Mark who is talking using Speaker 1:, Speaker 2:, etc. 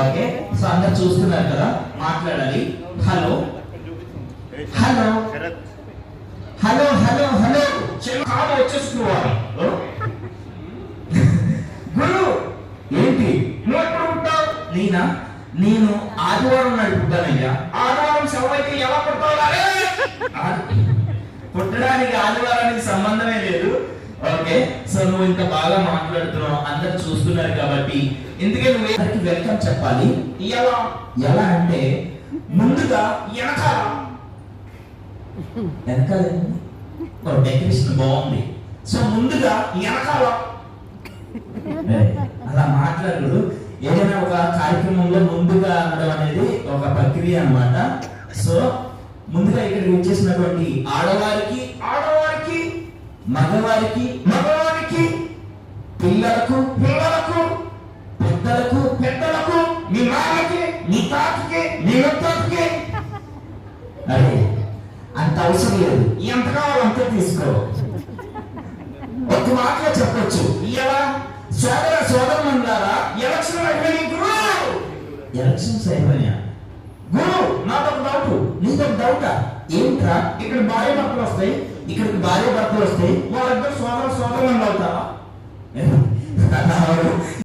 Speaker 1: Okay, so అందరు చూస్తున్నారు కదా, మాట్లాడాలి. Hello hello hello hello hello కాదు వచ్చేసుకోవాలి. గురు ఏంటి నువ్వు ఎప్పుడు పుట్టావు? నేను ఆదివారం నాడు పుట్టానయ్యా. ఆదివారం సెలవుకి ఎలా పుట్టావు? పుట్టడానికి ఆదివారానికి సంబంధమే లేదు. ఓకే, సో నువ్వు ఇంత బాగా మాట్లాడుతున్నావు, అందరు చూస్తున్నారు కాబట్టి ఎందుకే నువ్వు వెల్కమ్ చెప్పాలి. ఎలా ఎలా అంటే ముందుగా వెనకాల డెకరేషన్ బాగుంది. సో ముందుగా వెనకాల అలా మాట్లాడు. ఏదైనా ఒక కార్యక్రమంలో ముందుగా అనడం అనేది ఒక ప్రక్రియ అన్నమాట. సో ముందుగా ఇక్కడికి వచ్చేసినటువంటి ఆడవారికి ఆడవారికి, మగవారికి మగవారికి, పిల్లలకు పిల్లలకు, పెద్దలకు పెద్దలకు, మీ నాన్నకి మీ తాతకి మీ ముత్తాతకి, అరే అంత అవసరం లేదు, ఎంత కావాలో అంతే తీసుకో. ఒక మాటలో చెప్పొచ్చు. ఇలా సోదర సోదరులారా, ఎలక్షన్ అయిపోయినాయి గురు. ఎలక్షన్స్ అయిపోయినా గురు, నాదొక డౌట్, నీదొక డౌటా? ఏంట్రా, ఇక్కడ భార్య భర్తలు వస్తాయి, ఇక్కడికి భార్య భర్తలు వస్తాయి, వాళ్ళిద్దరు సోదర సోదరులు అవుతారా?